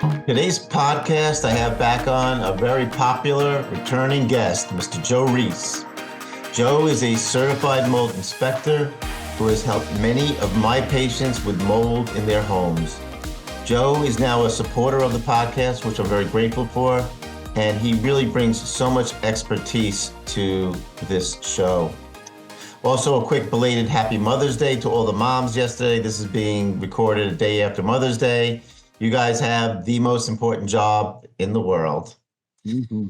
Today's podcast, I have back on a very popular returning guest, Mr. Joe Reiss. Joe is a certified mold inspector who has helped many of my patients with mold in their homes. Joe is now a supporter of the podcast, which I'm very grateful for, and he really brings so much expertise to this show. Also, a quick belated Happy Mother's Day to all the moms yesterday. This is being recorded a day after Mother's Day. You guys have the most important job in the world. Mm-hmm.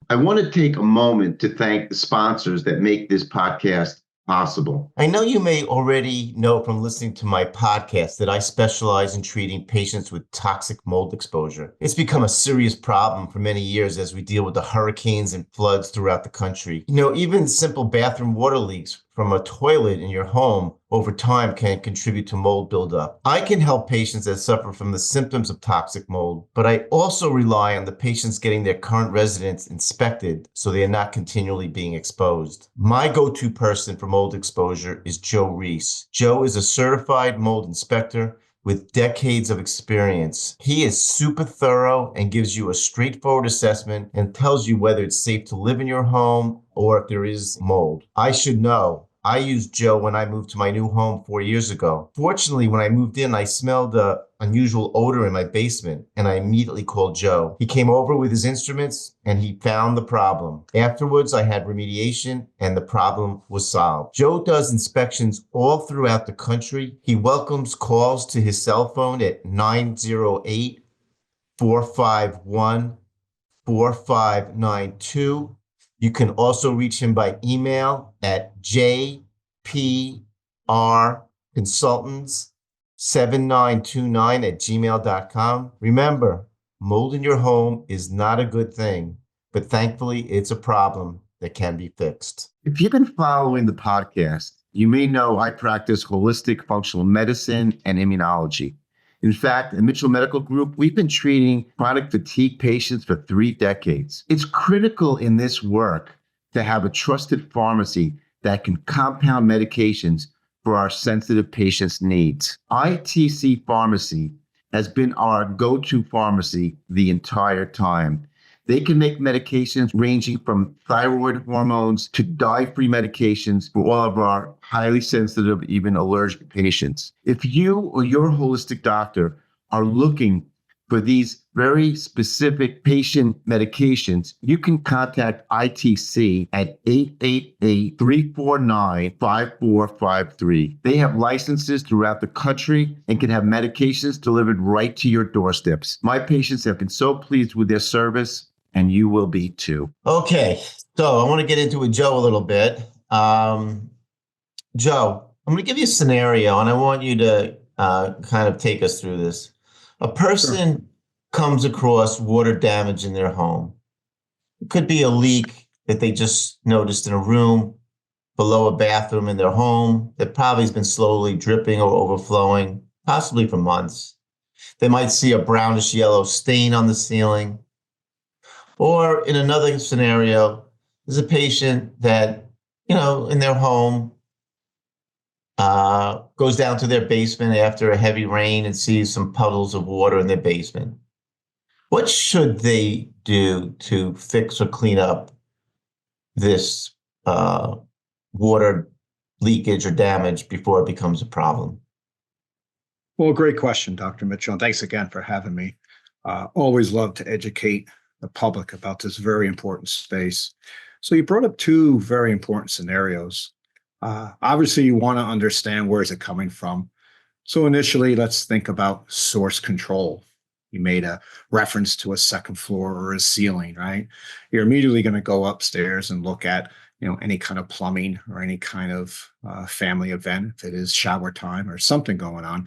I want to take a moment to thank the sponsors that make this podcast possible. I know you may already know from listening to my podcast that I specialize in treating patients with toxic mold exposure. It's become a serious problem for many years as we deal with the hurricanes and floods throughout the country. Even simple bathroom water leaks from a toilet in your home over time can contribute to mold buildup. I can help patients that suffer from the symptoms of toxic mold, but I also rely on the patients getting their current residence inspected so they are not continually being exposed. My go-to person for mold exposure is Joe Reiss. Joe is a certified mold inspector with decades of experience. He is super thorough and gives you a straightforward assessment and tells you whether it's safe to live in your home or if there is mold. I should know. I used Joe when I moved to my new home 4 years ago. Fortunately, when I moved in, I smelled an unusual odor in my basement, and I immediately called Joe. He came over with his instruments, and he found the problem. Afterwards, I had remediation, and the problem was solved. Joe does inspections all throughout the country. He welcomes calls to his cell phone at 908-451-4592. You can also reach him by email at jprconsultants7929@gmail.com. Remember, mold in your home is not a good thing, but thankfully it's a problem that can be fixed. If you've been following the podcast, you may know I practice holistic functional medicine and immunology. In fact, at Mitchell Medical Group, we've been treating chronic fatigue patients for 3 decades. It's critical in this work to have a trusted pharmacy that can compound medications for our sensitive patients' needs. ITC Pharmacy has been our go-to pharmacy the entire time. They can make medications ranging from thyroid hormones to dye-free medications for all of our highly sensitive, even allergic patients. If you or your holistic doctor are looking for these very specific patient medications, you can contact ITC at 888-349-5453. They have licenses throughout the country and can have medications delivered right to your doorsteps. My patients have been so pleased with their service, and you will be too. Okay, so I want to get into it, Joe, a little bit. Joe, I'm going to give you a scenario, and I want you to kind of take us through this. A person comes across water damage in their home. It could be a leak that they just noticed in a room below a bathroom in their home that probably has been slowly dripping or overflowing, possibly for months. They might see a brownish yellow stain on the ceiling. Or in another scenario, there's a patient that, in their home, goes down to their basement after a heavy rain and sees some puddles of water in their basement. What should they do to fix or clean up this water leakage or damage before it becomes a problem? Well, great question, Dr. Mitchell. And thanks again for having me. Always love to educate the public about this very important space. So you brought up 2 very important scenarios. Obviously, you want to understand where is it coming from. So initially, let's think about source control. You made a reference to a second floor or a ceiling, right? You're immediately going to go upstairs and look at, any kind of plumbing or any kind of family event. If it is shower time or something going on,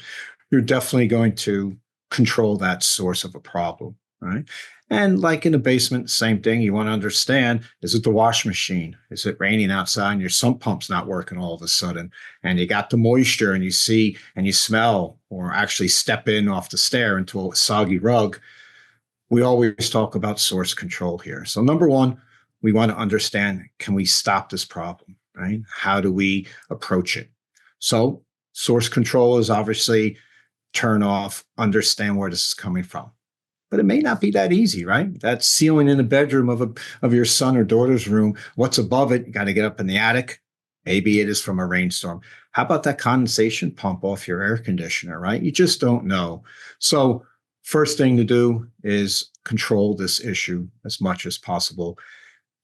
you're definitely going to control that source of a problem, right? And like in the basement, same thing. You want to understand, is it the wash machine? Is it raining outside and your sump pump's not working all of a sudden? And you got the moisture and you see and you smell or actually step in off the stair into a soggy rug. We always talk about source control here. So number one, we want to understand, can we stop this problem, right? How do we approach it? So source control is obviously turn off, understand where this is coming from. but it may not be that easy, right? That ceiling in the bedroom of your son or daughter's room, what's above it? You got to get up in the attic. Maybe it is from a rainstorm. How about that condensation pump off your air conditioner, right? You just don't know. So first thing to do is control this issue as much as possible,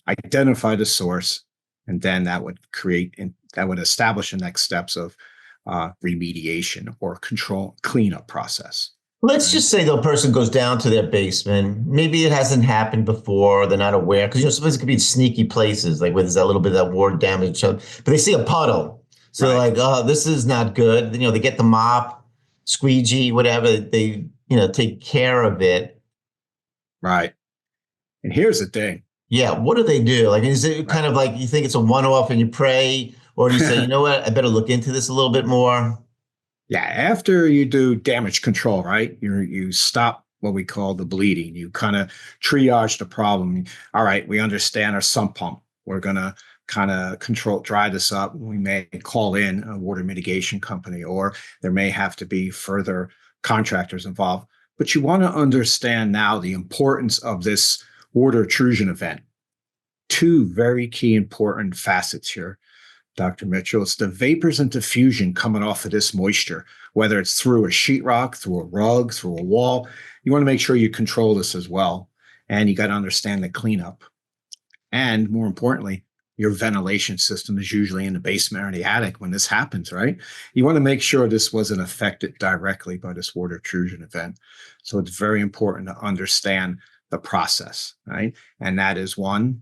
identify the source, and then that would establish the next steps of remediation or control cleanup process. Let's Right? just say the person goes down to their basement. Maybe it hasn't happened before. They're not aware because sometimes it could be in sneaky places, like where there's a little bit of that water damage. But they see a puddle, so they're Right. like, "Oh, this is not good." They get the mop, squeegee, whatever. They take care of it. Right. And here's the thing. Yeah, what do they do? Like, is it Right. kind of like you think it's a one-off and you pray, or do you say, you know what, I better look into this a little bit more? Yeah, after you do damage control, right? You stop what we call the bleeding. You kind of triage the problem. All right, we understand our sump pump. We're gonna kind of dry this up. We may call in a water mitigation company, or there may have to be further contractors involved. But you want to understand now the importance of this water intrusion event. Two very key important facets here, Dr. Mitchell. It's the vapors and diffusion coming off of this moisture, whether it's through a sheetrock, through a rug, through a wall. You want to make sure you control this as well. And you got to understand the cleanup. And more importantly, your ventilation system is usually in the basement or the attic when this happens, right? You want to make sure this wasn't affected directly by this water intrusion event. So it's very important to understand the process, right? And that is one,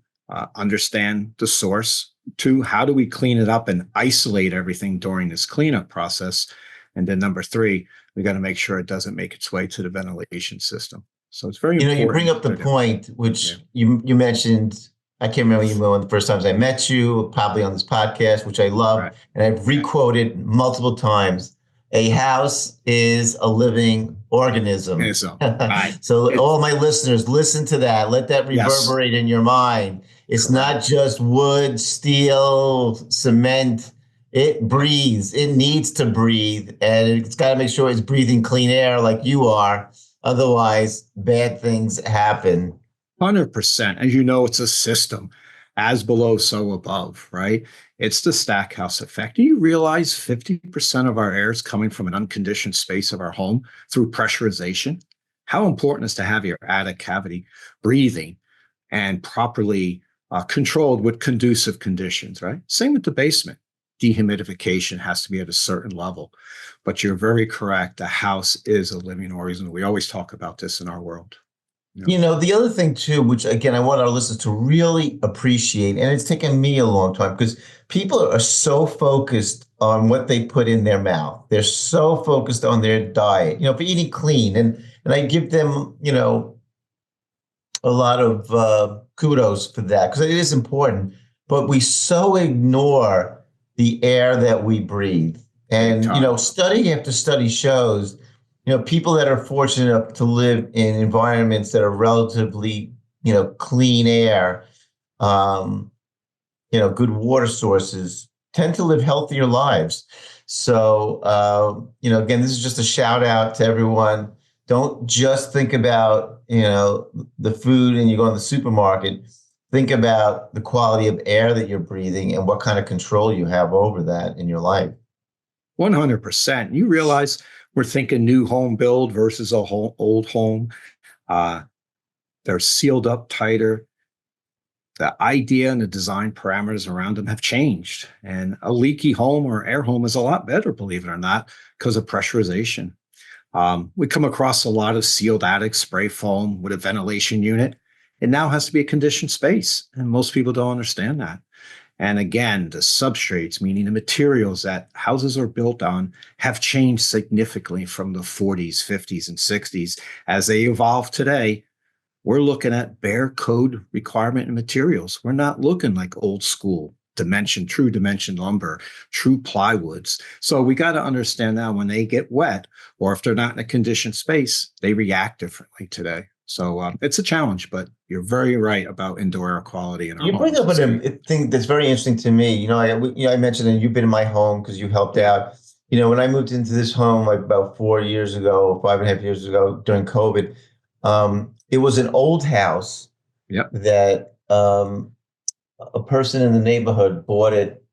understand the source. Two, how do we clean it up and isolate everything during this cleanup process? And then number three, we got to make sure it doesn't make its way to the ventilation system. So it's very important. You bring up the point, which you mentioned. I can't remember you one of the first times I met you, probably on this podcast, which I love. Right. And I've requoted multiple times. A house is a living organism. Right. So all my listeners, listen to that. Let that reverberate in your mind. It's not just wood, steel, cement. It breathes. It needs to breathe. And it's got to make sure it's breathing clean air like you are. Otherwise, bad things happen. 100%. As you know, it's a system, as below, so above, right? It's the Stackhouse effect. Do you realize 50% of our air is coming from an unconditioned space of our home through pressurization? How important is to have your attic cavity breathing and properly controlled with conducive conditions, right? Same with the basement. Dehumidification has to be at a certain level. But you're very correct. The house is a living organism. We always talk about this in our world. The other thing too, which again, I want our listeners to really appreciate, and it's taken me a long time because people are so focused on what they put in their mouth. They're so focused on their diet, for eating clean. And I give them, a lot of kudos for that because it is important, but we so ignore the air that we breathe. And, study after study shows people that are fortunate enough to live in environments that are relatively, clean air, good water sources tend to live healthier lives. So, again, this is just a shout out to everyone. Don't just think about, the food and you go in the supermarket. Think about the quality of air that you're breathing and what kind of control you have over that in your life. 100%. You realize we're thinking new home build versus old home. They're sealed up tighter. The idea and the design parameters around them have changed. And a leaky home or air home is a lot better, believe it or not, because of pressurization. We come across a lot of sealed attic spray foam with a ventilation unit. It now has to be a conditioned space. And most people don't understand that. And again, the substrates, meaning the materials that houses are built on, have changed significantly from the 40s, 50s, and 60s. As they evolve today, we're looking at bare code requirement and materials. We're not looking like old school true dimension lumber, true plywoods. So we got to understand now when they get wet, or if they're not in a conditioned space, they react differently today. So it's a challenge, but you're very right about indoor air quality in our homes. You bring up a thing that's very interesting to me. I mentioned that you've been in my home because you helped out. When I moved into this home like about 4 years ago, 5.5 years ago during COVID, It was an old house Yep. that a person in the neighborhood bought it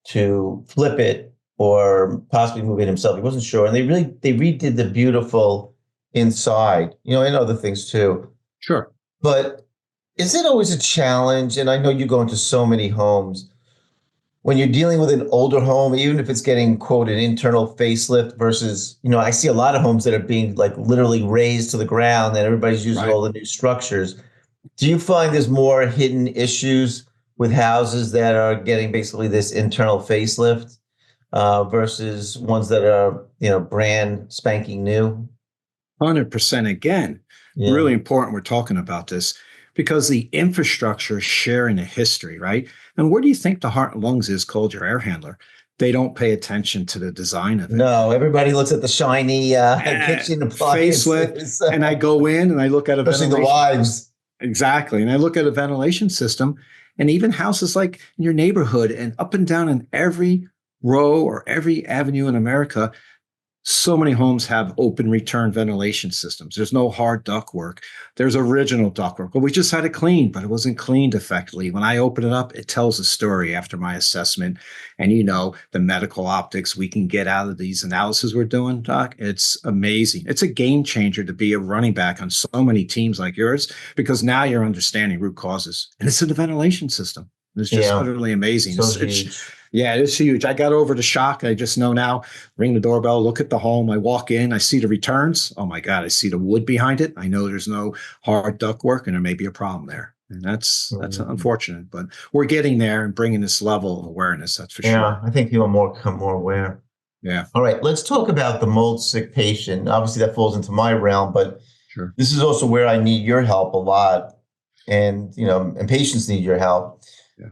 to flip it or possibly move it himself. He wasn't sure. And they redid the beautiful inside, and other things too. Sure. But is it always a challenge? And I know you go into so many homes when you're dealing with an older home, even if it's getting, quote, an internal facelift versus, I see a lot of homes that are being like literally razed to the ground and everybody's using Right. all the new structures. Do you find there's more hidden issues with houses that are getting basically this internal facelift versus ones that are, brand spanking new? 100% again. Yeah. Really important we're talking about this because the infrastructure is sharing a history, right? And where do you think the heart and lungs is called your air handler? They don't pay attention to the design of it. No, everybody looks at the shiny kitchen Facelift. appliances. And I go in and I look at a Especially the ventilation. wives. Exactly. And I look at a ventilation system and even houses like in your neighborhood and up and down in every row or every avenue in America, so many homes have open return ventilation systems. There's no hard ductwork. There's original ductwork. Well, we just had it cleaned, but it wasn't cleaned effectively. When I open it up, it tells a story after my assessment. And the medical optics we can get out of these analyses we're doing, Doc, it's amazing. It's a game changer to be a running back on so many teams like yours, because now you're understanding root causes. And it's in the ventilation system. It's just utterly amazing. So huge. Yeah, it is huge. I got over the shock. I just know now, ring the doorbell, look at the home. I walk in, I see the returns. Oh my God, I see the wood behind it. I know there's no hard ductwork and there may be a problem there. And that's unfortunate, but we're getting there and bringing this level of awareness. That's for sure. Yeah, I think people become more aware. Yeah. All right, let's talk about the mold sick patient. Obviously, that falls into my realm, but Sure. This is also where I need your help a lot, and and patients need your help.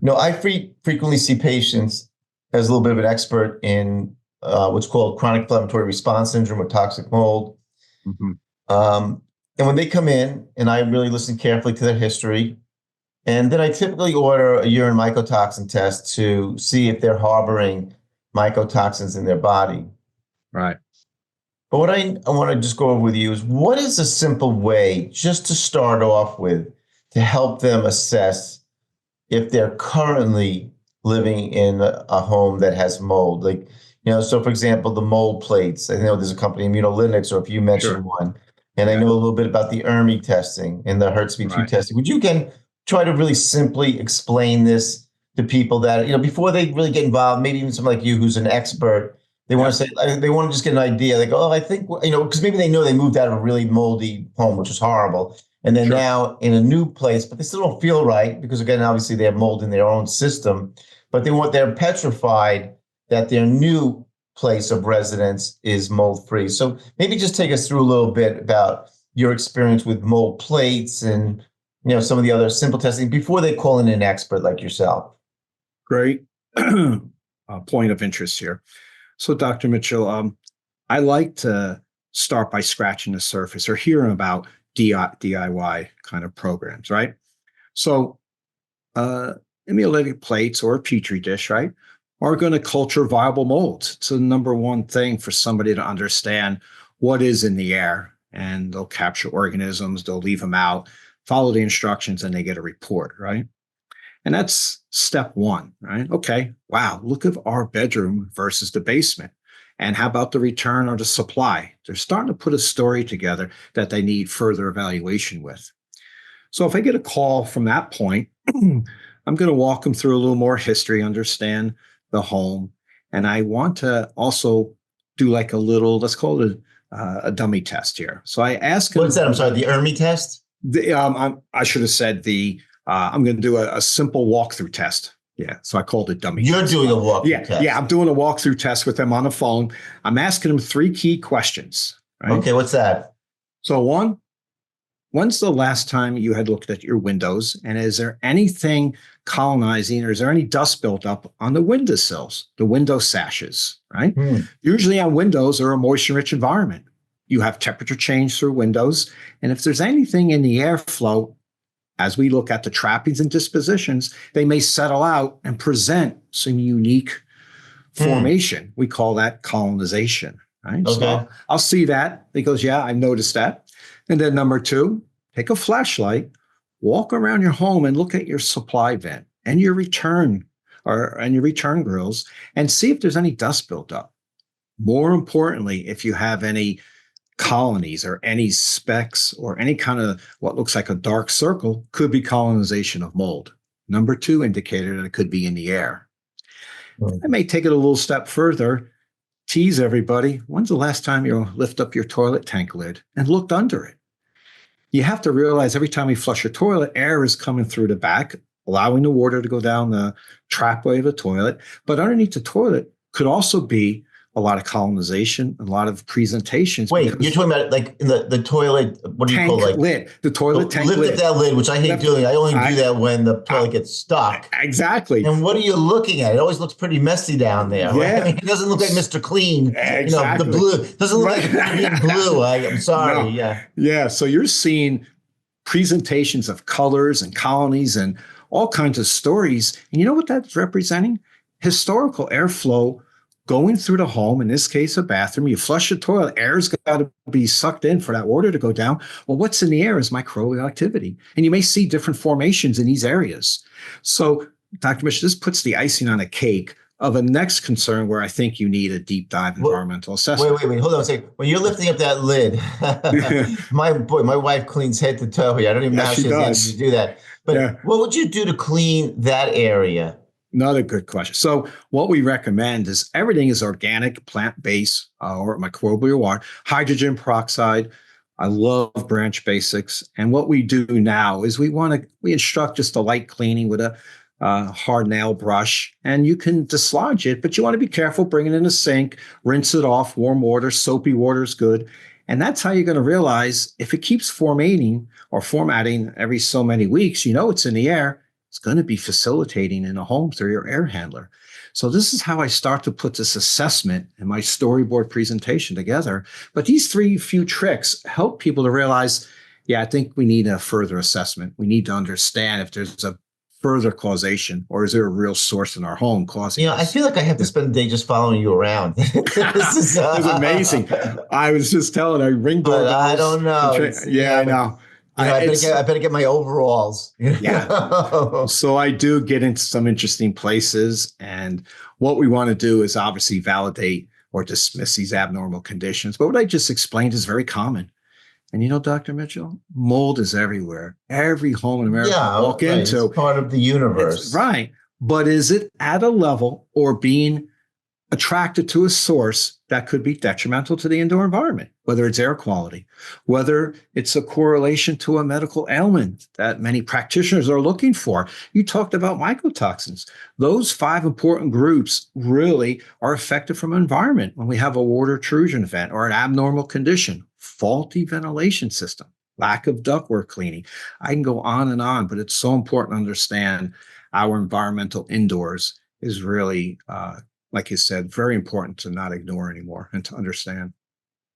Yeah. I frequently see patients as a little bit of an expert in what's called chronic inflammatory response syndrome with toxic mold. Mm-hmm. And when they come in, and I really listen carefully to their history, and then I typically order a urine mycotoxin test to see if they're harboring mycotoxins in their body. Right. But what I want to just go over with you is, what is a simple way just to start off with to help them assess if they're currently living in a home that has mold? Like, so for example, the mold plates. I know there's a company, Immunolytics, or if you mentioned one, and I know a little bit about the ERMI testing and the HERTZ-V2 testing. Would you again try to really simply explain this to people that, before they really get involved, maybe even someone like you who's an expert, they want to say, they want to just get an idea. They go, oh, I think, because maybe they know they moved out of a really moldy home, which is horrible. And then now in a new place, but they still don't feel right because, again, obviously they have mold in their own system, but they're petrified that their new place of residence is mold free. So maybe just take us through a little bit about your experience with mold plates and, some of the other simple testing before they call in an expert like yourself. Great point of interest here. So, Dr. Mitchell, I like to start by scratching the surface or hearing about DIY kind of programs, right? So, immunolytic plates or a petri dish, right, are going to culture viable molds. It's the number one thing for somebody to understand what is in the air, and they'll capture organisms, they'll leave them out, follow the instructions, and they get a report, right? And that's step one, right? Okay, wow, look at our bedroom versus the basement. And how about the return or the supply? They're starting to put a story together that they need further evaluation with. So if I get a call from that point, I'm going to walk them through a little more history, understand the home. And I want to also do like a little, let's call it a dummy test here. So I ask them. What's that? I'm sorry, the ERMI test? I should have said I'm going to do a simple walkthrough test. Yeah. So I called it dummy. You're doing a walkthrough test. Yeah. I'm doing a walkthrough test with them on the phone. I'm asking them 3 key questions. Right? Okay. What's that? So when's the last time you had looked at your windows? And is there anything colonizing, or is there any dust built up on the windowsills, the window sashes, right? Usually on windows are a moisture-rich environment. You have temperature change through windows. And if there's anything in the airflow, as we look at the trappings and dispositions, they may settle out and present some unique formation. We call that colonization, right? Okay. So I'll see that. He goes, yeah, I noticed that. And then number two, take a flashlight, walk around your home and look at your supply vent and your return grills and see if there's any dust built up. More importantly, if you have any colonies or any specks or any kind of what looks like a dark circle, could be colonization of mold. Number two indicator that it could be in the air. I may take it a little step further, tease everybody. When's the last time you lift up your toilet tank lid and looked under it? You have to realize every time you flush your toilet, air is coming through the back, allowing the water to go down the trapway of the toilet. But underneath the toilet could also be a lot of colonization, a lot of presentations. Wait, you're talking about like in the toilet, what do you call like lid? The toilet tank lift lid. up that lid, which I hate doing. I only do that when the toilet gets stuck. Exactly. And what are you looking at? It always looks pretty messy down there. Yeah. Right? I mean, it doesn't look like Mr. Clean. Exactly. The blue doesn't look like green blue. I'm sorry. No. Yeah. Yeah. So you're seeing presentations of colors and colonies and all kinds of stories. And you know what that's representing? Historical airflow going through the home, in this case, a bathroom. You flush the toilet, air's got to be sucked in for that water to go down. Well, what's in the air is microbial activity. And you may see different formations in these areas. So, Dr. Mitchell, this puts the icing on a cake of a next concern where I think you need a deep dive environmental assessment. Wait, hold on a second. When you're lifting up that lid, my wife cleans head to toe here. I don't even know how she has to do that. But what would you do to clean that area? Another good question. So what we recommend is everything is organic, plant-based, or microbial water, hydrogen peroxide. I love branch basics. And what we do now is we instruct just a light cleaning with a hard nail brush, and you can dislodge it, but you want to be careful, bring it in a sink, rinse it off, warm water, soapy water is good. And that's how you're going to realize if it keeps formatting every so many weeks, it's in the air. It's going to be facilitating in a home through your air handler. So this is how I start to put this assessment and my storyboard presentation together. But these few tricks help people to realize, I think we need a further assessment. We need to understand if there's a further causation or is there a real source in our home causing I feel like I have to spend the day just following you around. This is amazing. I was just telling her ring doorbells. But I don't know. I know. I better get my overalls. Yeah. So I do get into some interesting places. And what we want to do is obviously validate or dismiss these abnormal conditions. But what I just explained is very common. And Dr. Mitchell, mold is everywhere. Every home in America walk into. It's part of the universe. Right. But is it at a level or being attracted to a source that could be detrimental to the indoor environment, whether it's air quality, whether it's a correlation to a medical ailment that many practitioners are looking for. You talked about mycotoxins. Those 5 important groups really are affected from environment when we have a water intrusion event or an abnormal condition, faulty ventilation system, lack of ductwork cleaning. I can go on, but it's so important to understand our environmental indoors is really like you said, very important to not ignore anymore and to understand.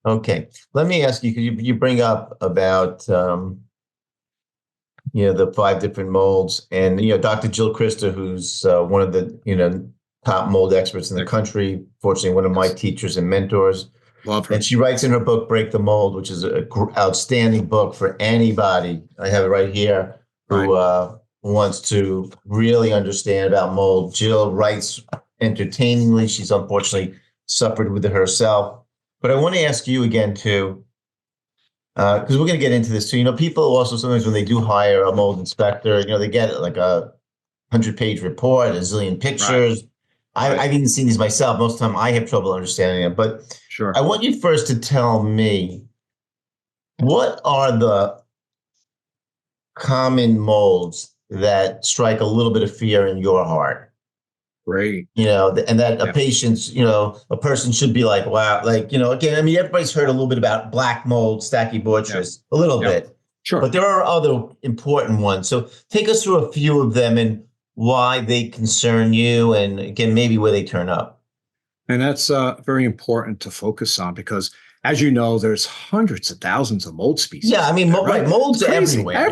Okay. Let me ask you, because you bring up about, the 5 different molds. And, Dr. Jill Christer, who's one of the, top mold experts in the country, fortunately, one of my teachers and mentors. Love her. And she writes in her book, Break the Mold, which is an outstanding book for anybody. I have it right here, who wants to really understand about mold. Jill writes entertainingly. She's unfortunately suffered with it herself. But I want to ask you again too, because we're going to get into this too. People also sometimes when they do hire a mold inspector, they get like a 100-page report, a zillion pictures. Right. I've even seen these myself. Most of the time I have trouble understanding it. But sure. I want you first to tell me, what are the common molds that strike a little bit of fear in your heart? Great. And that a patient's, a person should be like, wow, again, everybody's heard a little bit about black mold, Stachybotrys, a little bit. Sure. But there are other important ones. So take us through a few of them and why they concern you, and again, maybe where they turn up. And that's very important to focus on because, as you know, there's hundreds of thousands of mold species. Yeah, molds are everywhere.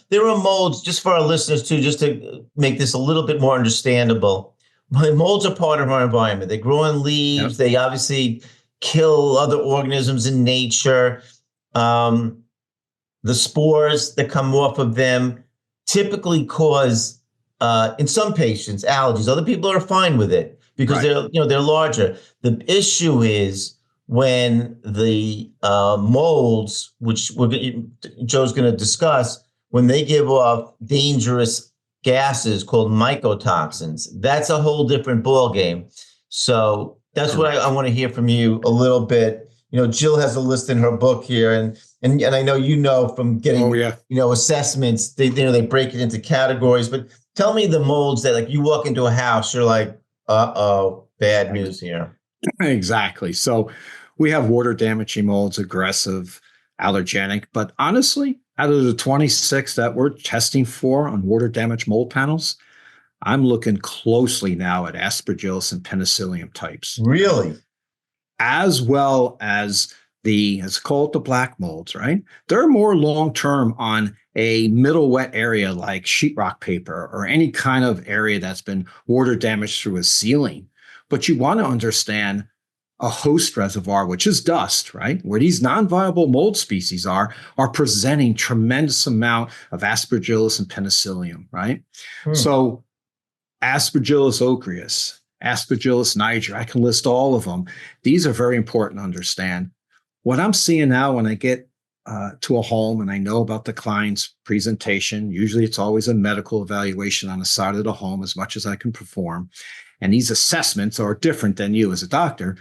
There are molds, just for our listeners too, just to make this a little bit more understandable. Molds are part of our environment. They grow on leaves. They obviously kill other organisms in nature. the spores that come off of them typically cause, in some patients, allergies. Other people are fine with it because they're larger. The issue is when the molds, which Joe's going to discuss, when they give off dangerous gases called mycotoxins. That's a whole different ballgame. So that's what I want to hear from you a little bit. Jill has a list in her book here, and I know from getting assessments. They break it into categories. But tell me the molds that, like, you walk into a house, you're like, bad news here. Exactly. So we have water damaging molds, aggressive, allergenic. But honestly, out of the 26 that we're testing for on water damage mold panels, I'm looking closely now at Aspergillus and Penicillium types. Really? As well as let's call it the black molds, right? They're more long-term on a middle wet area like sheetrock paper or any kind of area that's been water damaged through a ceiling. But you want to understand a host reservoir, which is dust, right? Where these non-viable mold species are presenting tremendous amount of Aspergillus and Penicillium, right? So Aspergillus ochreus, Aspergillus niger, I can list all of them. These are very important to understand. What I'm seeing now when I get to a home and I know about the client's presentation, usually it's always a medical evaluation on the side of the home as much as I can perform. And these assessments are different than you as a doctor.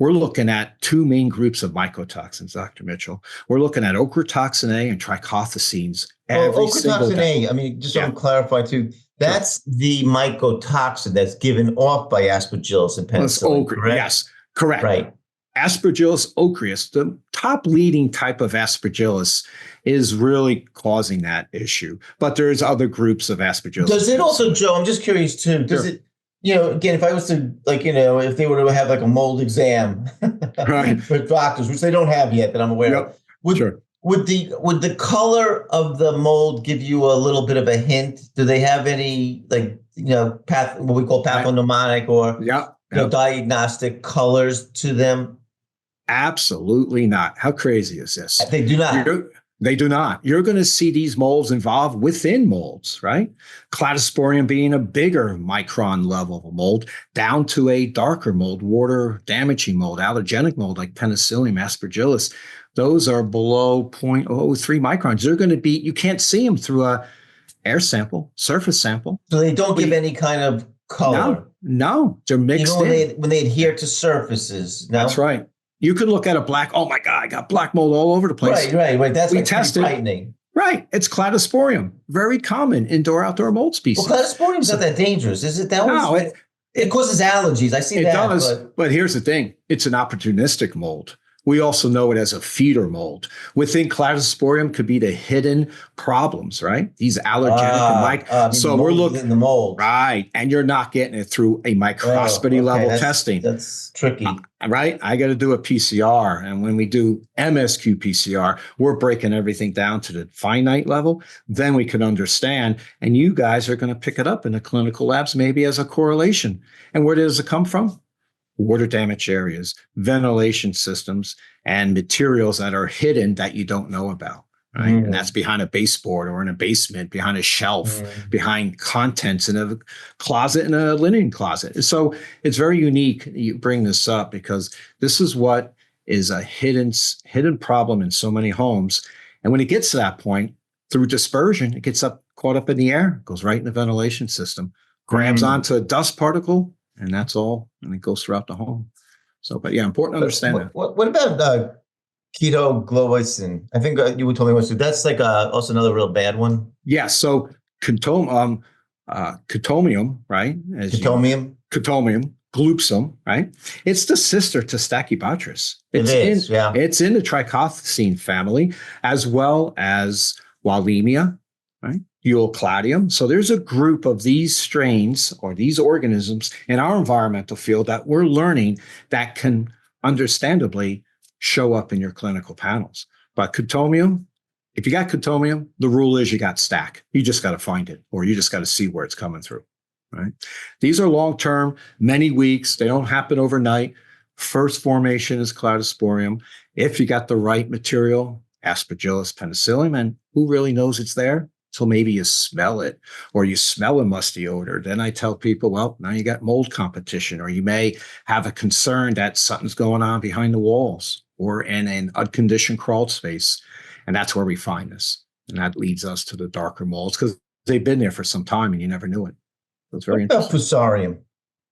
We're looking at two main groups of mycotoxins, Dr. Mitchell. We're looking at ochratoxin A and trichothecines. Ochratoxin A, I mean, just to clarify too, that's the mycotoxin that's given off by Aspergillus and Penicillium, correct? Yes, correct. Right. Aspergillus ochreus, the top leading type of Aspergillus, is really causing that issue. But there's other groups of Aspergillus. Does it also, Joe, I'm just curious too, does it, again, if I was to, if they were to have like a mold exam for doctors, which they don't have yet that I'm aware of, would the color of the mold give you a little bit of a hint? Do they have any, what we call pathognomonic or diagnostic colors to them? Absolutely not. How crazy is this? They do not. They do not. You're going to see these molds involved within molds, right? Cladosporium being a bigger micron level of a mold, down to a darker mold, water damaging mold, allergenic mold like Penicillium, Aspergillus. Those are below 0.03 microns. They're going to be, you can't see them through a air sample, surface sample. So they don't give any kind of color. No, they're mixed in. When they adhere to surfaces. No? That's right. You could look at a black, oh my God, I got black mold all over the place. Right. That's frightening. Right. It's cladosporium. Very common indoor-outdoor mold species. Well, cladosporium's not that dangerous, is it? It causes allergies. I see that. It does. But here's the thing. It's an opportunistic mold. We also know it as a feeder mold. Within cladosporium could be the hidden problems, right? These allergenic so we're looking in the mold, right? And you're not getting it through a microscopy level testing. That's tricky, right? I got to do a PCR, and when we do MSQ PCR, we're breaking everything down to the finite level. Then we can understand, and you guys are going to pick it up in the clinical labs, maybe as a correlation. And where does it come from? Water damage areas, ventilation systems, and materials that are hidden that you don't know about, right? And that's behind a baseboard or in a basement, behind a shelf, behind contents in a closet, in a linen closet. So it's very unique you bring this up because this is what is a hidden problem in so many homes. And when it gets to that point, through dispersion, it gets caught up in the air, goes right in the ventilation system, grabs onto a dust particle, and that's all, and it goes throughout the home. So, but yeah, important to understand that. What about ketoglobicin? I think you would tell me what. So that's like also another real bad one. Yeah. So cotomium, right? Cotomium, glupsum, right? It's the sister to Stachybotrys. It's in the trichothecene family, as well as Wallemia, right? Euocladium. So there's a group of these strains or these organisms in our environmental field that we're learning that can understandably show up in your clinical panels. But cotomium, if you got cotomium, the rule is you got stack. You just got to find it, or you just got to see where it's coming through, right? These are long-term, many weeks. They don't happen overnight. First formation is cladosporium. If you got the right material, Aspergillus penicillium, and who really knows it's there? Till maybe you smell it, or you smell a musty odor. Then I tell people, well, now you got mold competition, or you may have a concern that something's going on behind the walls or in an unconditioned crawl space. And that's where we find this. And that leads us to the darker molds because they've been there for some time and you never knew it. So it's very What about interesting. fusarium?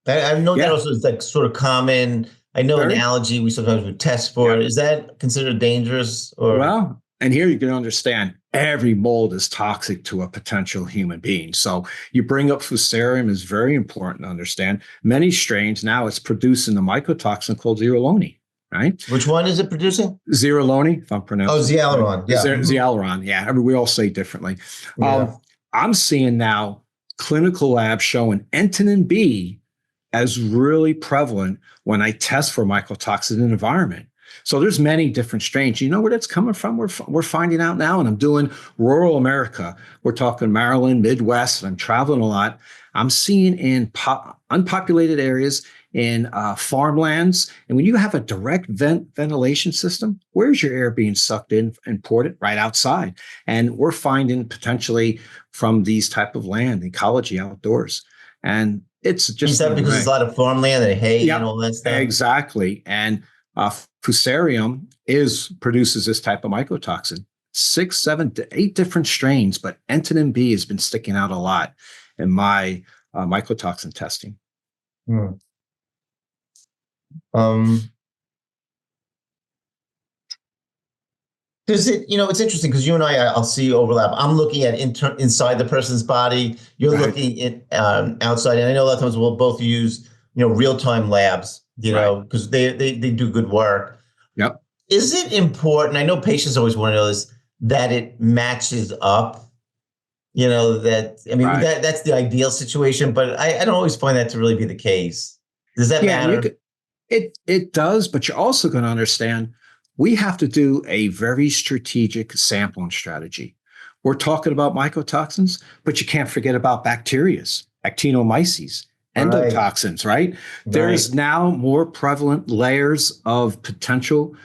I know that Yeah, also is like sort of common. I know in very. allergy we sometimes would test for Yeah. it. Is that considered dangerous or? Well, and here you can understand every mold is toxic to a potential human being. So you bring up fusarium is very important to understand. Many strains now it's producing the mycotoxin called zearalenone, right? Which one is it producing? Zearalenone, if I'm Oh, pronouncing it right. Zialuron. Yeah. Zearalenone, yeah. I mean, we all say differently. Yeah. I'm seeing now clinical labs showing entinin B as really prevalent when I test for mycotoxin in the environment. So there's many different strains. You know where that's coming from? We're finding out now, and I'm doing rural America. We're talking Maryland, Midwest, and I'm traveling a lot. I'm seeing in unpopulated areas, in farmlands, and when you have a direct ventilation system, where's your air being sucked in and ported? Right outside. And we're finding potentially from these type of land, ecology outdoors. And it's just Is that because it's a lot of farmland and hay and all that stuff? exactly. And fusarium produces this type of mycotoxin, 6, 7 to 8 different strains, but entinin B has been sticking out a lot in my mycotoxin testing. Hmm. Does it, it's interesting because you and I'll see overlap. I'm looking at inside the person's body. You're Right. looking at outside. And I know a lot of times we'll both use, real-time labs, Right. because they do good work. Yep. Is it important? I know patients always want to know this, that it matches up, Right. that's the ideal situation, but I don't always find that to really be the case. Does that matter? It does, but you're also going to understand we have to do a very strategic sampling strategy. We're talking about mycotoxins, but you can't forget about bacterias, actinomyces, endotoxins, right? There's now more prevalent layers of potential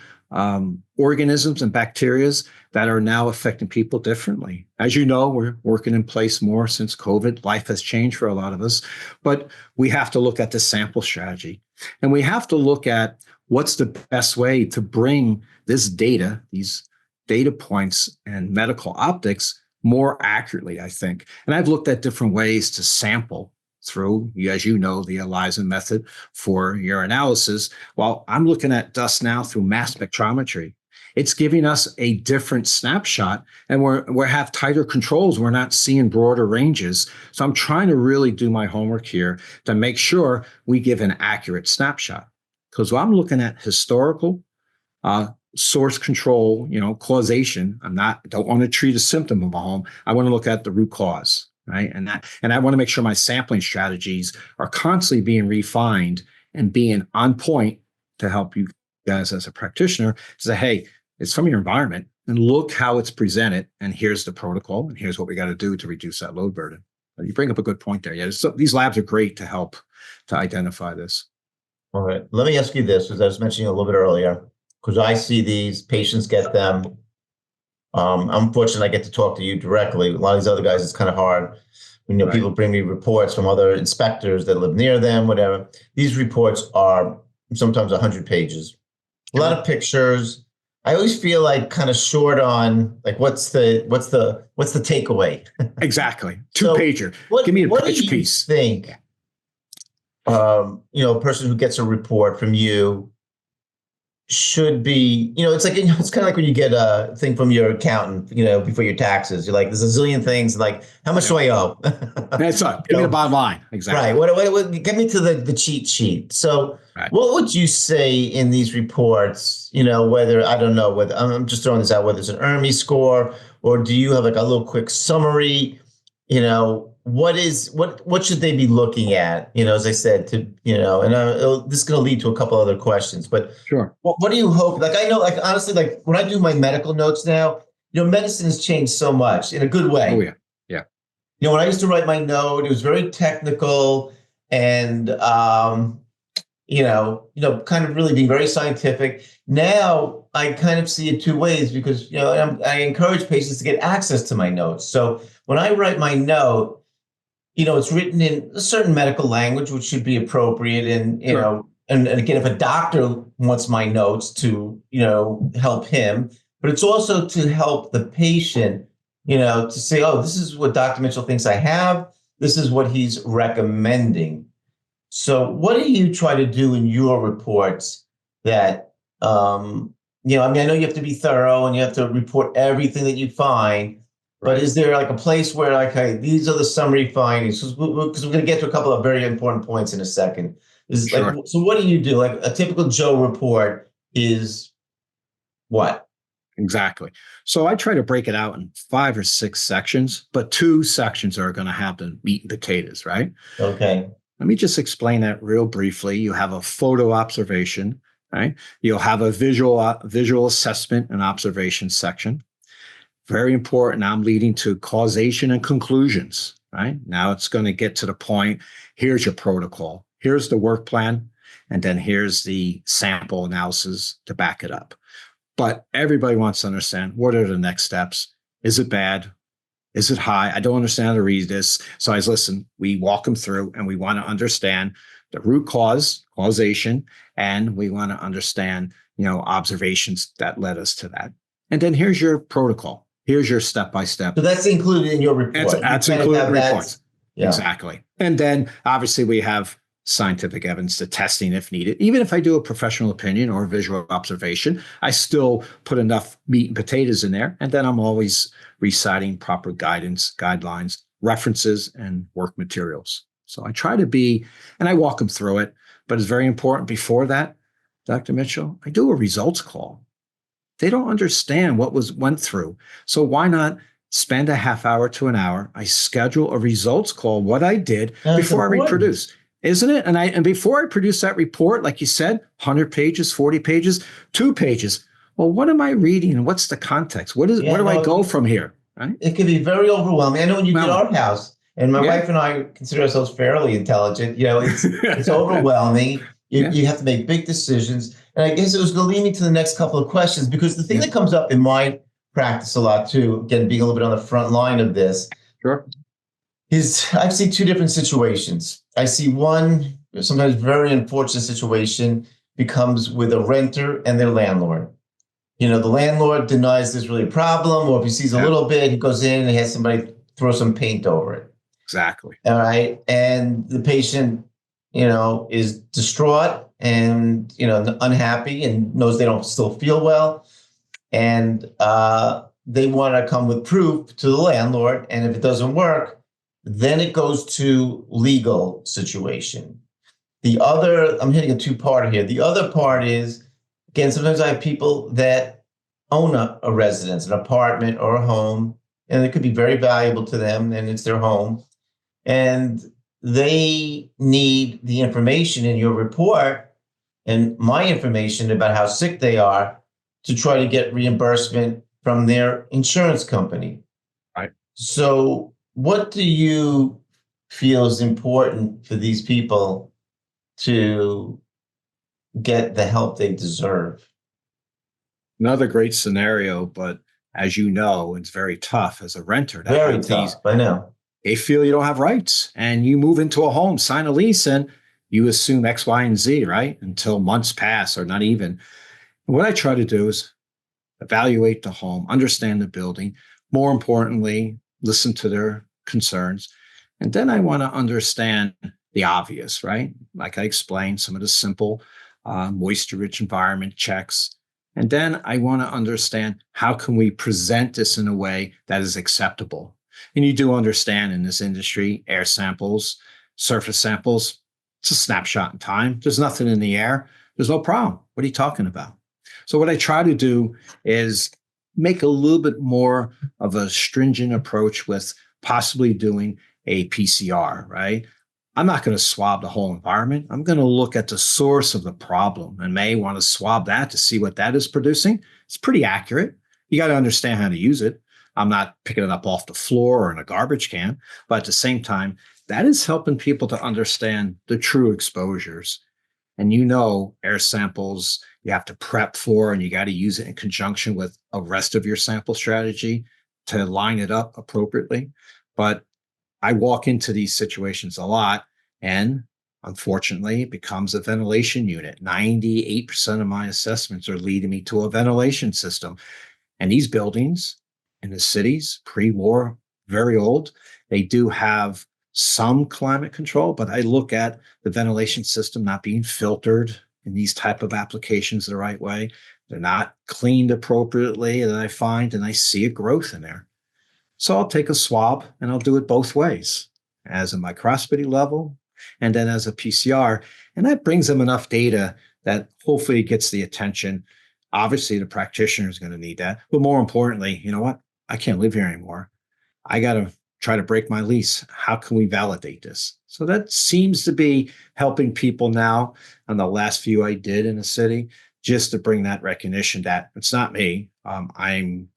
organisms and bacterias that are now affecting people differently. As you know, we're working in place more since COVID. Life has changed for a lot of us, but we have to look at the sample strategy. And we have to look at what's the best way to bring this data, these data points and medical optics more accurately, I think. And I've looked at different ways to sample through, as you know, the ELISA method for your analysis. Well, I'm looking at dust now through mass spectrometry. It's giving us a different snapshot, and we have tighter controls. We're not seeing broader ranges. So I'm trying to really do my homework here to make sure we give an accurate snapshot. Because when I'm looking at historical source control, causation, I don't want to treat a symptom of a home. I want to look at the root cause, right? And I want to make sure my sampling strategies are constantly being refined and being on point to help you guys as a practitioner to say, hey, it's from your environment and look how it's presented. And here's the protocol. And here's what we got to do to reduce that load burden. You bring up a good point there. Yeah, so these labs are great to help to identify this. All right. Let me ask you this, as I was mentioning a little bit earlier, because I see these patients get them. I'm fortunate I get to talk to you directly. A lot of these other guys, it's kind of hard. People bring me reports from other inspectors that live near them, whatever. These reports are sometimes 100 pages. A lot of pictures. I always feel like kind of short on like what's the takeaway? Exactly. Two-pager. Give me a pitch piece. Think a person who gets a report from you should be, it's like, it's kind of like when you get a thing from your accountant, before your taxes, you're like, there's a zillion things, like, how much do I owe? That's right. Give me the bottom line. Exactly. Right. What get me to the cheat sheet. So what would you say in these reports, whether, I don't know, whether I'm just throwing this out, whether it's an ERMI score, or do you have like a little quick summary, what should they be looking at? As I said, this is going to lead to a couple other questions, but sure. What do you hope? Like, I know, like, honestly, like when I do my medical notes now, medicine has changed so much in a good way. Oh, yeah. Yeah. When I used to write my note, it was very technical and, kind of really being very scientific. Now I kind of see it two ways because, I encourage patients to get access to my notes. So when I write my note, it's written in a certain medical language, which should be appropriate. And, Sure. and again, if a doctor wants my notes to, help him, but it's also to help the patient, to say, oh, this is what Dr. Mitchell thinks I have. This is what he's recommending. So what do you try to do in your reports that, I know you have to be thorough and you have to report everything that you find, but Right. is there like a place where like, hey, these are the summary findings? Because we're going to get to a couple of very important points in a second. Is like, Sure. so what do you do? Like a typical Joe report is what? Exactly. So I try to break it out in 5 or 6 sections, but 2 sections are going to have the meat and potatoes, right? Okay. Let me just explain that real briefly. You have a photo observation, right? You'll have a visual assessment and observation section. Very important. I'm leading to causation and conclusions, right? Now it's going to get to the point. Here's your protocol. Here's the work plan. And then here's the sample analysis to back it up. But everybody wants to understand, what are the next steps? Is it bad? Is it high? I don't understand how to read this. So I listen, we walk them through and we want to understand the root cause, causation, and we want to understand, observations that led us to that. And then here's your protocol. Here's your step-by-step. So that's included in your report. That's You kind of included have in that- reports. Yeah. Exactly. And then obviously we have scientific evidence to testing if needed. Even if I do a professional opinion or visual observation, I still put enough meat and potatoes in there. And then I'm always reciting proper guidance, guidelines, references, and work materials. So I try to be, and I walk them through it, but it's very important before that, Dr. Mitchell, I do a results call. They don't understand what went through. So why not spend a half hour to an hour? I schedule a results call, what I did That's before I important. reproduce. Isn't it? And before I produce that report, like you said, 100 pages, 40 pages, 2 pages. Well, what am I reading and what's the context? Where do I go from here? Right? It can be very overwhelming. I know when you did Well, our house, and my yeah. wife and I consider ourselves fairly intelligent. It's overwhelming. Yeah. You have to make big decisions. And I guess it was going to lead me to the next couple of questions, because the thing that comes up in my practice a lot too, again, being a little bit on the front line of this, Sure. is I've seen two different situations. I see one sometimes very unfortunate situation becomes with a renter and their landlord. The landlord denies there's really a problem, or if he sees a little bit, he goes in and he has somebody throw some paint over it. Exactly. All right. And the patient, is distraught and, unhappy and knows they don't still feel well. And they want to come with proof to the landlord. And if it doesn't work, then it goes to legal situation. I'm hitting a two-parter here. The other part is, again, sometimes I have people that own a residence, an apartment or a home, and it could be very valuable to them, and it's their home. And they need the information in your report and my information about how sick they are to try to get reimbursement from their insurance company. Right. So what do you feel is important for these people to get the help they deserve? Another great scenario, but as you know, it's very tough as a renter. Very tough, I know. They feel you don't have rights, and you move into a home, sign a lease, and you assume X, Y, and Z, right? Until months pass or not even. And what I try to do is evaluate the home, understand the building. More importantly, listen to their concerns. And then I want to understand the obvious, right? Like I explained, some of the simple moisture-rich environment checks. And then I want to understand, how can we present this in a way that is acceptable? And you do understand, in this industry, air samples, surface samples, it's a snapshot in time. There's nothing in the air. There's no problem. What are you talking about? So what I try to do is make a little bit more of a stringent approach with possibly doing a PCR, right? I'm not going to swab the whole environment. I'm going to look at the source of the problem and may want to swab that to see what that is producing. It's pretty accurate. You got to understand how to use it. I'm not picking it up off the floor or in a garbage can, but at the same time, that is helping people to understand the true exposures. And air samples you have to prep for, and you got to use it in conjunction with a rest of your sample strategy to line it up appropriately. But I walk into these situations a lot, and unfortunately, it becomes a ventilation unit. 98% of my assessments are leading me to a ventilation system. And these buildings in the cities, pre-war, very old, they do have some climate control, but I look at the ventilation system not being filtered in these type of applications the right way. They're not cleaned appropriately that I find, and I see a growth in there. So I'll take a swab and I'll do it both ways, as a microscopy level and then as a PCR. And that brings them enough data that hopefully it gets the attention. Obviously, the practitioner is going to need that. But more importantly, you know what? I can't live here anymore. I got to try to break my lease. How can we validate this? So that seems to be helping people now on the last few I did in the city, just to bring that recognition that it's not me. I'm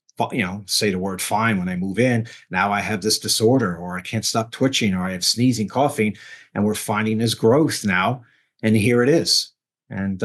say the word fine when I move in. Now I have this disorder, or I can't stop twitching, or I have sneezing, coughing, and we're finding this growth now. And here it is. And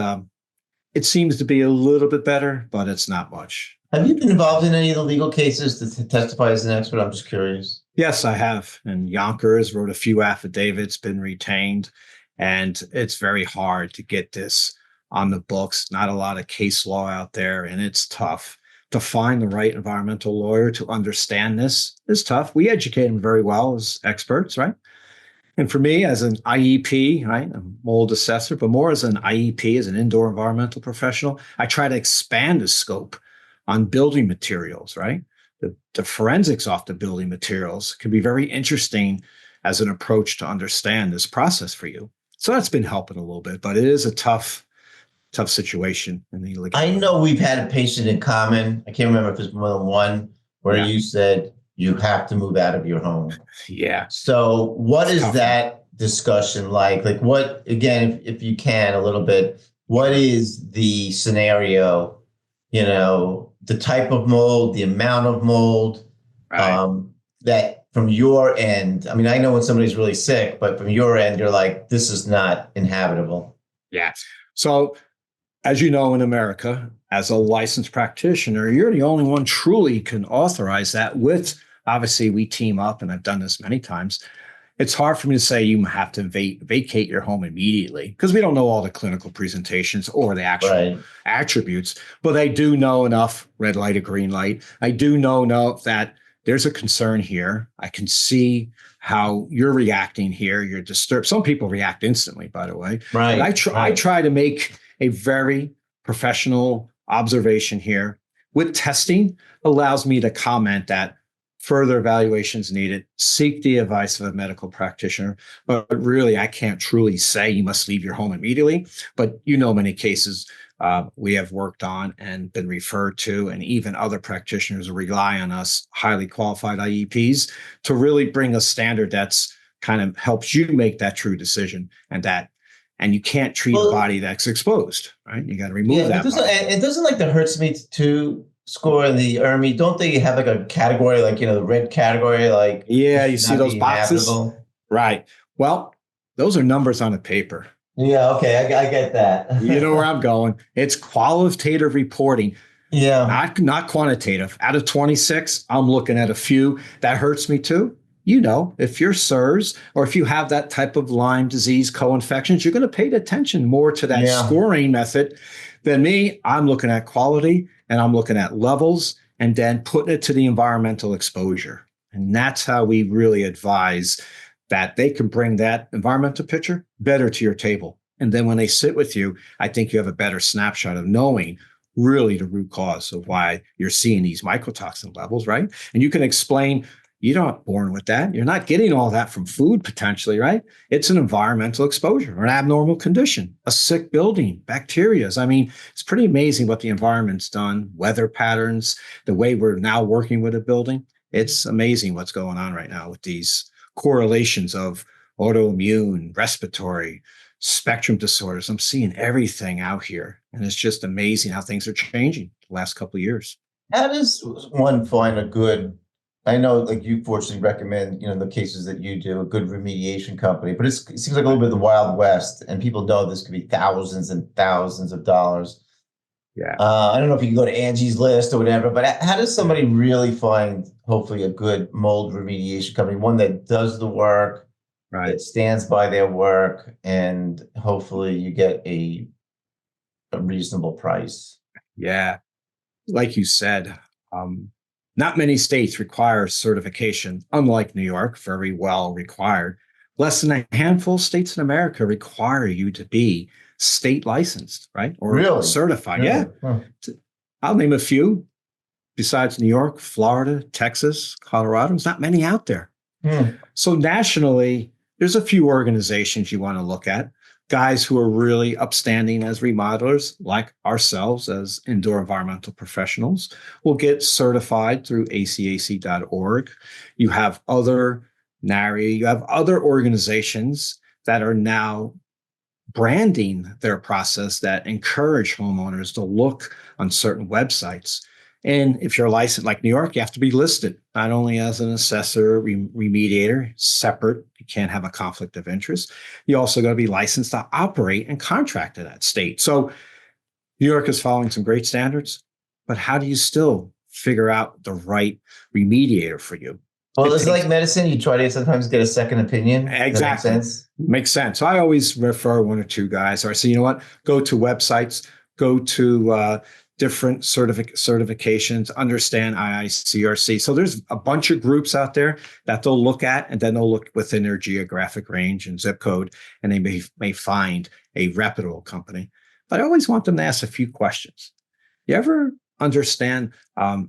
it seems to be a little bit better, but it's not much. Have you been involved in any of the legal cases to testify as an expert? I'm just curious. Yes, I have. And Yonkers wrote a few affidavits, been retained, and it's very hard to get this on the books. Not a lot of case law out there, and it's tough. To find the right environmental lawyer to understand this is tough. We educate them very well as experts, right? And for me, as an IEP, right, I'm a mold assessor, but more as an IEP, as an indoor environmental professional, I try to expand the scope on building materials, right? The forensics off the building materials can be very interesting as an approach to understand this process for you. So that's been helping a little bit, but it is a tough situation in the legal. I know we've had a patient in common. I can't remember if it's more than one, where you said you have to move out of your home. Yeah. So what is that discussion like? Like what, again, if you can a little bit, what is the scenario, the type of mold, the amount of mold, that from your end, I mean, I know when somebody's really sick, but from your end, you're like, this is not inhabitable. Yeah. So as you know, in America, as a licensed practitioner, you're the only one truly can authorize that with, obviously, we team up, and I've done this many times. It's hard for me to say you have to vacate your home immediately because we don't know all the clinical presentations or the actual attributes, but I do know enough, red light or green light. I do know enough that there's a concern here. I can see how you're reacting here. You're disturbed. Some people react instantly, by the way. Right. But I try to make a very professional observation here. With testing, allows me to comment that further evaluations needed, seek the advice of a medical practitioner. But really, I can't truly say you must leave your home immediately. But many cases we have worked on and been referred to, and even other practitioners rely on us, highly qualified IEPs, to really bring a standard that's kind of helps you make that true decision, and you can't treat a body that's exposed, right? You got to remove that. It doesn't like the HRSA score and the ERMI. Don't they have like a category, like, the red category? Like, you see those boxes? Right. Well, those are numbers on a paper. Yeah. Okay. I get that. You know where I'm going. It's qualitative reporting. Yeah. Not quantitative. Out of 26, I'm looking at a few. That hurts me too. If you're SIRS or if you have that type of Lyme disease co-infections, you're going to pay attention more to that scoring method than me. I'm looking at quality and I'm looking at levels and then putting it to the environmental exposure. And that's how we really advise that they can bring that environmental picture better to your table. And then when they sit with you, I think you have a better snapshot of knowing really the root cause of why you're seeing these mycotoxin levels, right? And you can explain, you're not born with that. You're not getting all that from food potentially, right? It's an environmental exposure or an abnormal condition, a sick building, bacteria. I mean, it's pretty amazing what the environment's done, weather patterns, the way we're now working with a building. It's amazing what's going on right now with these correlations of autoimmune, respiratory, spectrum disorders. I'm seeing everything out here. And it's just amazing how things are changing the last couple of years. How does one find a good I know, like you fortunately recommend, in the cases that you do, a good remediation company, but it seems like a little bit of the Wild West, and people know this could be thousands and thousands of dollars. Yeah. I don't know if you can go to Angie's List or whatever, but how does somebody really find, hopefully, a good mold remediation company, one that does the work, Right. that stands by their work, and hopefully you get a reasonable price? Yeah. Like you said, not many states require certification, unlike New York, very well required. Less than a handful of states in America require you to be state licensed, right? Or Really? certified. Yeah. Really? Huh. I'll name a few besides New York, Florida, Texas, Colorado. There's not many out there. Hmm. So nationally, there's a few organizations you want to look at. Guys who are really upstanding as remodelers, like ourselves as indoor environmental professionals, will get certified through acac.org. You have other NARI, you have other organizations that are now branding their process that encourage homeowners to look on certain websites. And if you're licensed like New York, you have to be listed not only as an assessor, remediator, separate. You can't have a conflict of interest. You also got to be licensed to operate and contract in that state. So New York is following some great standards, but how do you still figure out the right remediator for you? Well, It it's takes like medicine. You try to sometimes get a second opinion. Does that make exactly. sense? Makes sense. So I always refer one or two guys, or I say, you know what, go to websites, go to different certifications, understand IICRC. So there's a bunch of groups out there that they'll look at, and then they'll look within their geographic range and zip code, and they may find a reputable company. But I always want them to ask a few questions. You ever understand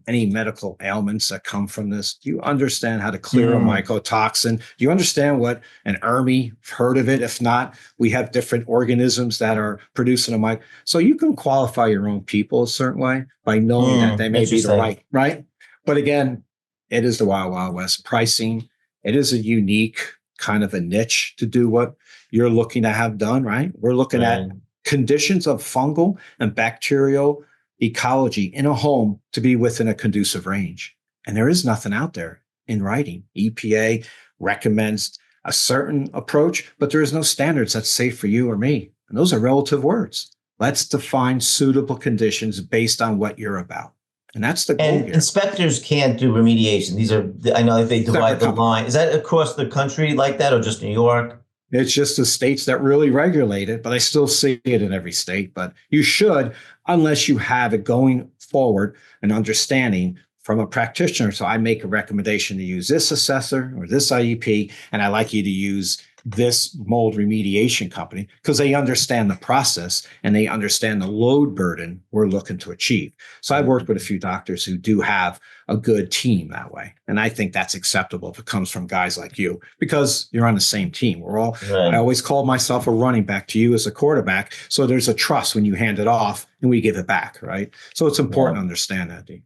any medical ailments that come from this? Do you understand how to clear a mycotoxin? Do you understand what an ERMI? Heard of it? If not, we have different organisms that are producing a mic. So you can qualify your own people a certain way by knowing that they may be the Interesting. right. But again, it is the Wild Wild West pricing. It is a unique kind of a niche to do what you're looking to have done, right? We're looking at Right. conditions of fungal and bacterial ecology in a home to be within a conducive range. And there is nothing out there in writing. EPA recommends a certain approach, but there is no standards that's safe for you or me. And those are relative words. Let's define suitable conditions based on what you're about. And that's the goal And here. inspectors can't do remediation. These are, I know they divide Separate the company. line. Is that across the country like that, or just New York? It's just the states that really regulate it, but I still see it in every state. But you should, unless you have it going forward, an understanding from a practitioner. So I make a recommendation to use this assessor or this IEP, and I like you to use this mold remediation company because they understand the process and they understand the load burden we're looking to achieve. So I've worked with a few doctors who do have a good team that way. And I think that's acceptable if it comes from guys like you because you're on the same team. I Right. always call myself a running back to you as a quarterback. So there's a trust when you hand it off and we give it back, right? So it's important to understand that, Dean.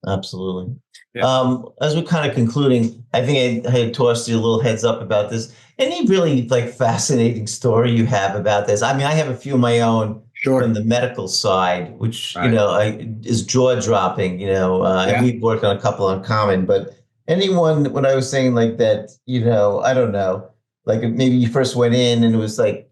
Absolutely. Yeah. As we're kind of concluding, I think I had tossed you a little heads up about this. Any really like fascinating story you have about this? I mean, I have a few of my own Sure. from the medical side, which, Right. is jaw dropping, and Yeah. we've worked on a couple on common, but anyone, when I was saying like that, I don't know, like maybe you first went in and it was like,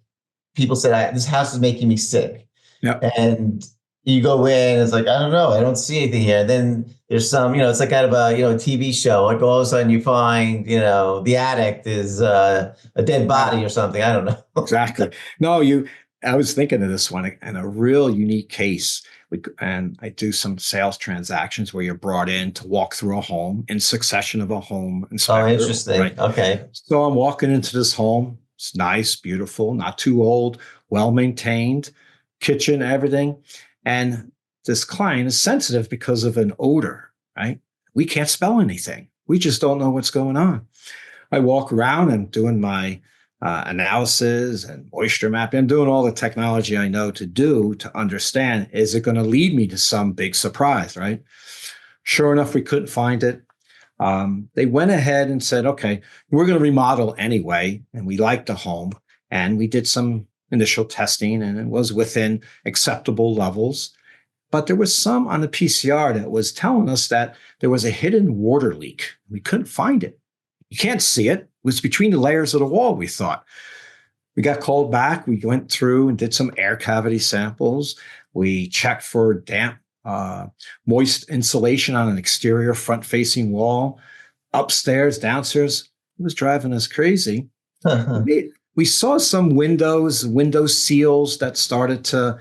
people said, this house is making me sick. Yeah. And you go in, it's like, I don't know, I don't see anything here. Then there's some, it's like kind of a, TV show. Like all of a sudden you find, the addict is a dead body or something. I don't know. Exactly. No, I was thinking of this one and a real unique case. And I do some sales transactions where you're brought in to walk through a home in succession of a home Oh, inspector. interesting. Right. Okay. So I'm walking into this home. It's nice, beautiful, not too old, well maintained, kitchen, everything. And this client is sensitive because of an odor, right? We can't smell anything. We just don't know what's going on. I walk around and doing my analysis and moisture mapping. I'm doing all the technology I know to do to understand, is it going to lead me to some big surprise, right? Sure enough, we couldn't find it. They went ahead and said, okay, we're going to remodel anyway. And we liked the home. And we did some initial testing and it was within acceptable levels. but there was some on the PCR that was telling us that there was a hidden water leak. We couldn't find it. You can't see it. It was between the layers of the wall, we thought. We got called back. We went through and did some air cavity samples. We checked for damp, moist insulation on an exterior front-facing wall, upstairs, downstairs. It was driving us crazy. We saw some window seals that started to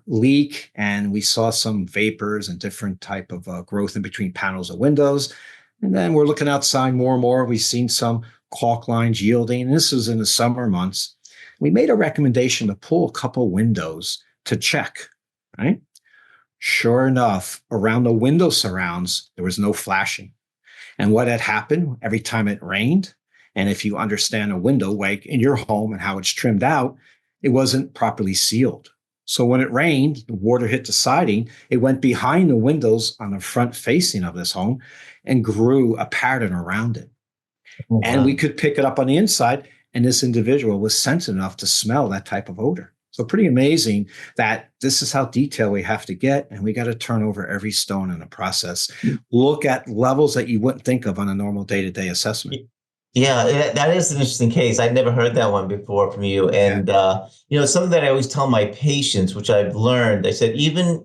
leak, and we saw some vapors and different type of growth in between panels of windows. And then we're looking outside more and more. We've seen some caulk lines yielding. And this was in the summer months. We made a recommendation to pull a couple windows to check, right? Sure enough, around the window surrounds, there was no flashing. And what had happened every time it rained, and if you understand a window like in your home and how it's trimmed out, it wasn't properly sealed. So when it rained, the water hit the siding, it went behind the windows on the front facing of this home and grew a pattern around it. Oh, And wow. we could pick it up on the inside, and this individual was sensitive enough to smell that type of odor. So pretty amazing that this is how detailed we have to get, and we got to turn over every stone in the process. Look at levels that you wouldn't think of on a normal day-to-day assessment. Yeah, that is an interesting case. I'd never heard that one before from you. And, something that I always tell my patients, which I've learned, I said, even,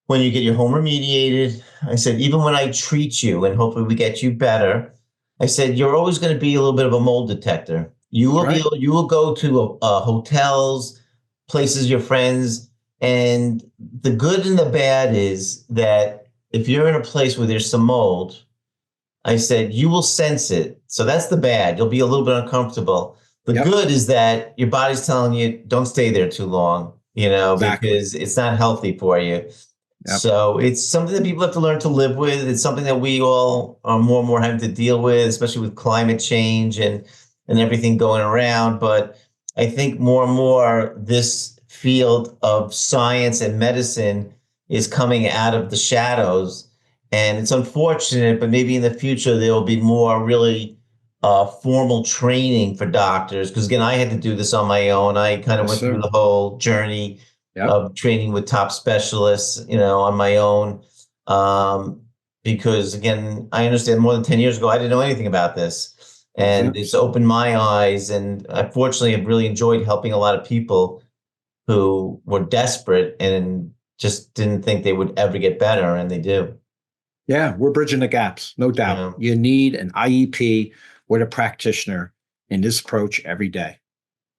when you get your home remediated, I said, even when I treat you and hopefully we get you better, I said, you're always going to be a little bit of a mold detector. You will Right. you will go to hotels, places, your friends, and the good and the bad is that if you're in a place where there's some mold, I said, you will sense it. So that's the bad. You'll be a little bit uncomfortable. The Yep. good is that your body's telling you, don't stay there too long, Exactly. because it's not healthy for you. Yep. So it's something that people have to learn to live with. It's something that we all are more and more having to deal with, especially with climate change and everything going around. But I think more and more this field of science and medicine is coming out of the shadows. And it's unfortunate, but maybe in the future there will be more really formal training for doctors. Because again, I had to do this on my own. I kind of Yes, went sir. through the whole journey Yep. of training with top specialists, on my own. Because again, I understand more than 10 years ago, I didn't know anything about this. And it's opened my eyes. And I fortunately have really enjoyed helping a lot of people who were desperate and just didn't think they would ever get better. And they do. Yeah, we're bridging the gaps, no doubt. Yeah. You need an IEP with a practitioner in this approach every day.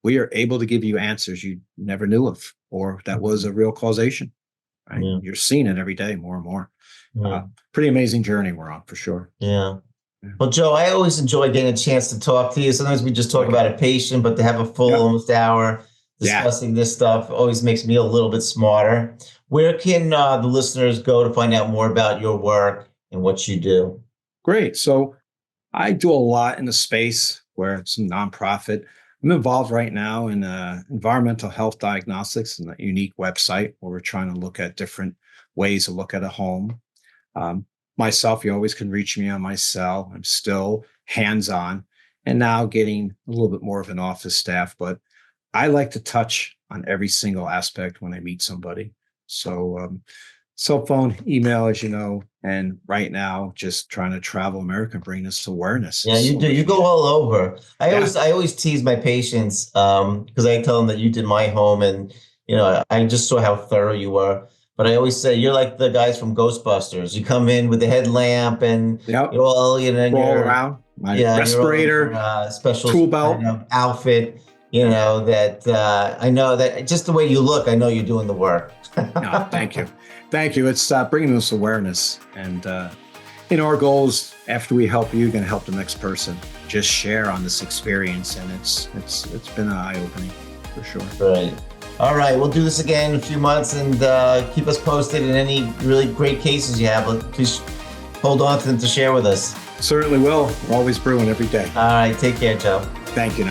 We are able to give you answers you never knew of, or that was a real causation. Right? Yeah. You're seeing it every day more and more. Yeah. Pretty amazing journey we're on for sure. Yeah. Yeah. Well, Joe, I always enjoy getting a chance to talk to you. Sometimes we just talk Okay. about a patient, but to have a full Yep. almost hour Yeah. discussing this stuff always makes me a little bit smarter. Where can the listeners go to find out more about your work and what you do? Great. So I do a lot in the space where it's a nonprofit. I'm involved right now in environmental health diagnostics and a unique website where we're trying to look at different ways to look at a home. Myself, you always can reach me on my cell. I'm still hands-on and now getting a little bit more of an office staff, but I like to touch on every single aspect when I meet somebody. So cell phone, email, as you know, and right now just trying to travel America and bring this awareness. Yeah, you So do. much You go needed. all over. I Yeah. always tease my patients because I tell them that you did my home, and I just saw how thorough you were. But I always say you're like the guys from Ghostbusters. You come in with the headlamp, and Yep. you're all in Roll your around. My yeah, and you're all in respirator, your special tool belt. kind of outfit. That I know that just the way you look, I know you're doing the work. No, thank you. Thank you. It's bringing this awareness. And our goals, after we help you, going to help the next person. Just share on this experience. And it's been eye-opening for sure. Right. All right. We'll do this again in a few months and keep us posted in any really great cases you have. Please hold on to them to share with us. Certainly will. We're always brewing every day. All right. Take care, Joe. Thank you.